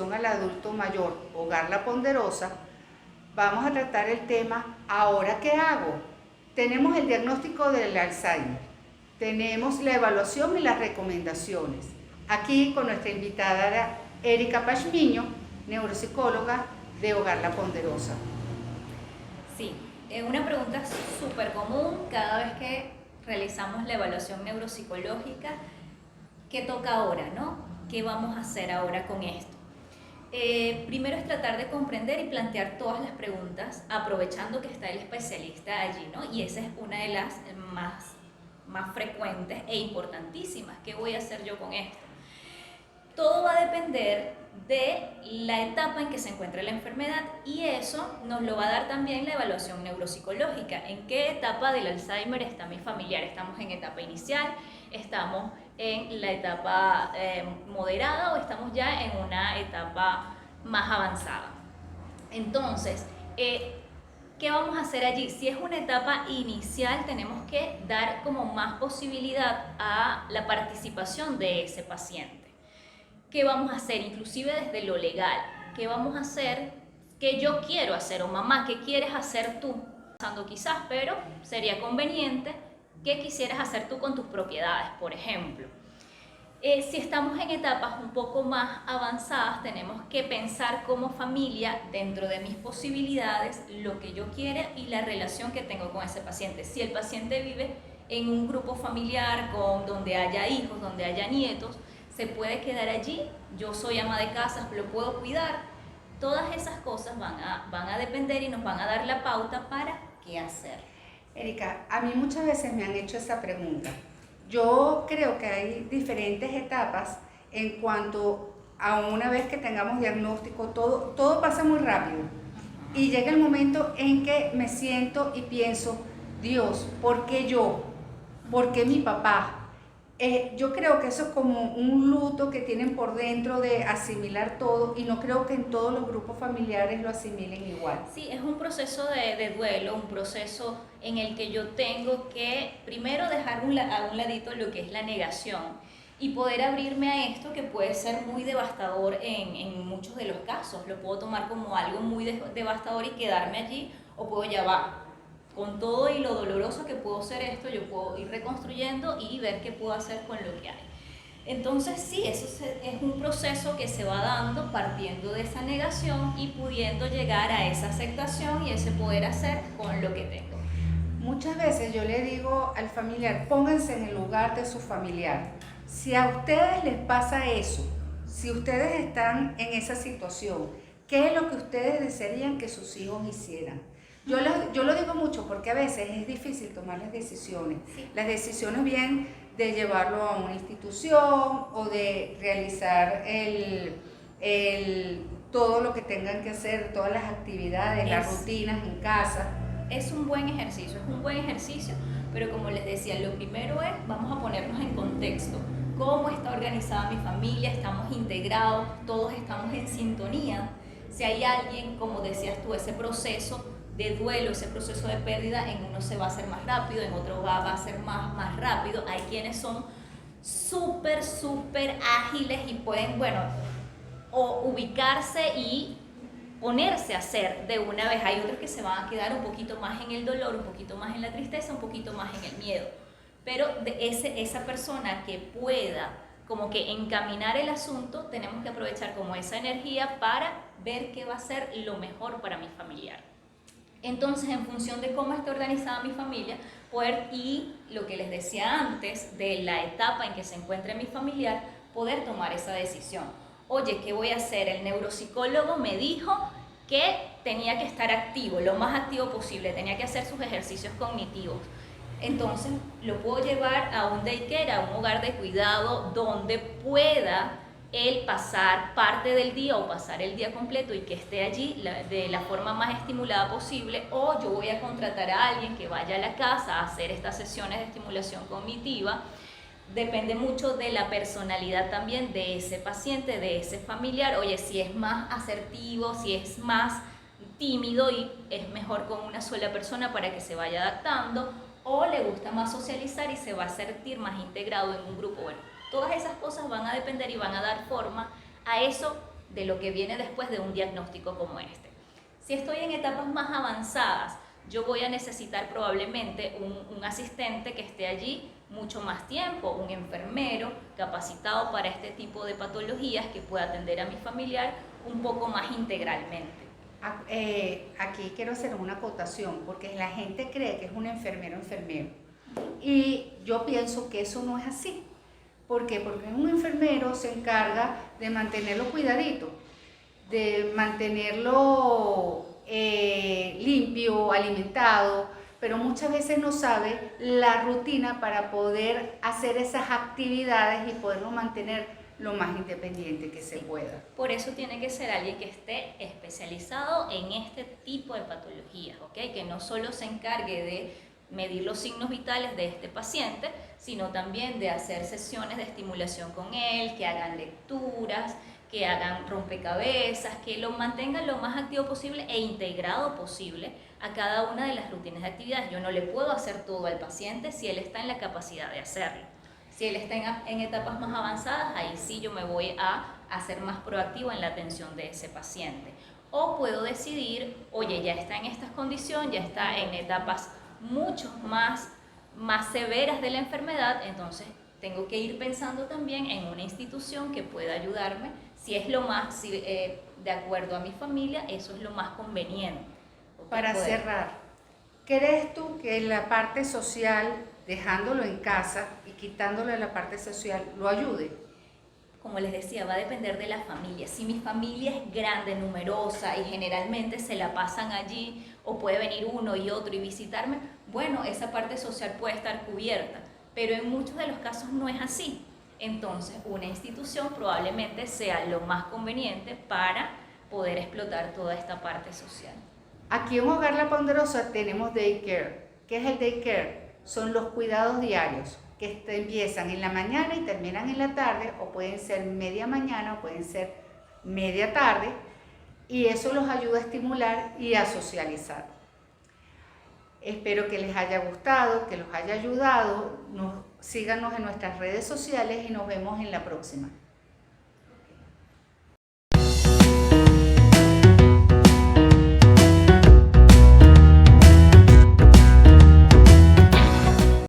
atención al adulto mayor, Hogar La Ponderosa, vamos a tratar el tema ¿ahora qué hago? Tenemos el diagnóstico del Alzheimer, tenemos la evaluación y las recomendaciones. Aquí con nuestra invitada Erika Pashmiño, neuropsicóloga de Hogar La Ponderosa. Sí, una pregunta súper común cada vez que realizamos la evaluación neuropsicológica. ¿Qué toca ahora, no? ¿Qué vamos a hacer ahora con esto? Primero es tratar de comprender y plantear todas las preguntas, aprovechando que está el especialista allí, ¿no? Y esa es una de las más frecuentes e importantísimas. ¿Qué voy a hacer yo con esto? Todo va a depender de la etapa en que se encuentra la enfermedad y eso nos lo va a dar también la evaluación neuropsicológica. ¿En qué etapa del Alzheimer está mi familiar? ¿Estamos en etapa inicial? ¿Estamos en la etapa moderada o estamos ya en una etapa más avanzada? Entonces, ¿qué vamos a hacer allí? Si es una etapa inicial, tenemos que dar como más posibilidad a la participación de ese paciente. ¿Qué vamos a hacer? Inclusive desde lo legal. ¿Qué vamos a hacer? ¿Qué yo quiero hacer? O mamá, ¿qué quieres hacer tú? Pasando quizás, pero sería conveniente que quisieras hacer tú con tus propiedades, por ejemplo. Si estamos en etapas un poco más avanzadas, tenemos que pensar como familia, dentro de mis posibilidades, lo que yo quiero y la relación que tengo con ese paciente. Si el paciente vive en un grupo familiar donde haya hijos, donde haya nietos, se puede quedar allí, yo soy ama de casa, lo puedo cuidar. Todas esas cosas van a depender y nos van a dar la pauta para qué hacer. Erika, a mí muchas veces me han hecho esa pregunta. Yo creo que hay diferentes etapas en cuanto a una vez que tengamos diagnóstico, todo pasa muy rápido. Y llega el momento en que me siento y pienso, Dios, ¿por qué yo? ¿Por qué mi papá? Yo creo que eso es como un luto que tienen por dentro de asimilar todo y no creo que en todos los grupos familiares lo asimilen igual. Sí, es un proceso de duelo, un proceso en el que yo tengo que primero dejar a un ladito lo que es la negación y poder abrirme a esto que puede ser muy devastador en muchos de los casos. Lo puedo tomar como algo muy devastador y quedarme allí, o puedo ya va. Con todo y lo doloroso que puedo ser esto, yo puedo ir reconstruyendo y ver qué puedo hacer con lo que hay. Entonces sí, eso es un proceso que se va dando partiendo de esa negación y pudiendo llegar a esa aceptación y ese poder hacer con lo que tengo. Muchas veces yo le digo al familiar, pónganse en el lugar de su familiar. Si a ustedes les pasa eso, si ustedes están en esa situación, ¿qué es lo que ustedes desearían que sus hijos hicieran? Yo lo digo mucho porque a veces es difícil tomar las decisiones. Sí. Las decisiones vienen de llevarlo a una institución o de realizar todo lo que tengan que hacer, todas las actividades, las rutinas en casa. Es un buen ejercicio, pero como les decía, lo primero es, vamos a ponernos en contexto. ¿Cómo está organizada mi familia? ¿Estamos integrados? ¿Todos estamos en sintonía? Si hay alguien, como decías tú, ese proceso de duelo, ese proceso de pérdida, en uno se va a hacer más rápido, en otro va a ser más rápido. Hay quienes son súper ágiles y pueden, o ubicarse y ponerse a hacer de una vez. Hay otros que se van a quedar un poquito más en el dolor, un poquito más en la tristeza, un poquito más en el miedo. Pero esa persona que pueda como que encaminar el asunto, tenemos que aprovechar como esa energía para ver qué va a ser lo mejor para mi familiar. Entonces, en función de cómo está organizada mi familia, y lo que les decía antes, de la etapa en que se encuentre mi familiar, poder tomar esa decisión. Oye, ¿qué voy a hacer? El neuropsicólogo me dijo que tenía que estar activo, lo más activo posible, tenía que hacer sus ejercicios cognitivos. Entonces, lo puedo llevar a un daycare, a un hogar de cuidado, donde pueda el pasar parte del día o pasar el día completo y que esté allí de la forma más estimulada posible, o yo voy a contratar a alguien que vaya a la casa a hacer estas sesiones de estimulación cognitiva. Depende mucho de la personalidad también de ese paciente, de ese familiar. Oye, si es más asertivo, si es más tímido y es mejor con una sola persona para que se vaya adaptando, o le gusta más socializar y se va a sentir más integrado en un grupo. Bueno, todas esas cosas van a depender y van a dar forma a eso de lo que viene después de un diagnóstico como este. Si estoy en etapas más avanzadas, yo voy a necesitar probablemente un asistente que esté allí mucho más tiempo, un enfermero capacitado para este tipo de patologías que pueda atender a mi familiar un poco más integralmente. Aquí quiero hacer una acotación, porque la gente cree que es un enfermero. Y yo pienso que eso no es así. ¿Por qué? Porque un enfermero se encarga de mantenerlo cuidadito, de mantenerlo limpio, alimentado, pero muchas veces no sabe la rutina para poder hacer esas actividades y poderlo mantener lo más independiente que se pueda. Por eso tiene que ser alguien que esté especializado en este tipo de patologías, ¿ok? Que no solo se encargue de medir los signos vitales de este paciente, sino también de hacer sesiones de estimulación con él, que hagan lecturas, que hagan rompecabezas, que lo mantengan lo más activo posible e integrado posible a cada una de las rutinas de actividades. Yo no le puedo hacer todo al paciente si él está en la capacidad de hacerlo. Si él está en etapas más avanzadas, ahí sí yo me voy a hacer más proactivo en la atención de ese paciente. O puedo decidir, oye, ya está en estas condiciones, ya está en etapas mucho más severas de la enfermedad, entonces tengo que ir pensando también en una institución que pueda ayudarme, si es lo más, de acuerdo a mi familia, eso es lo más conveniente. Para cerrar, ¿crees tú que la parte social, dejándolo en casa y quitándolo de la parte social, lo ayude? Como les decía, va a depender de la familia. Si mi familia es grande, numerosa y generalmente se la pasan allí o puede venir uno y otro y visitarme, bueno, esa parte social puede estar cubierta, pero en muchos de los casos no es así. Entonces, una institución probablemente sea lo más conveniente para poder explotar toda esta parte social. Aquí en Hogar La Ponderosa tenemos daycare. ¿Qué es el daycare? Son los cuidados diarios que empiezan en la mañana y terminan en la tarde, o pueden ser media mañana o pueden ser media tarde, y eso los ayuda a estimular y a socializar. Espero que les haya gustado, que los haya ayudado. Síganos en nuestras redes sociales y nos vemos en la próxima.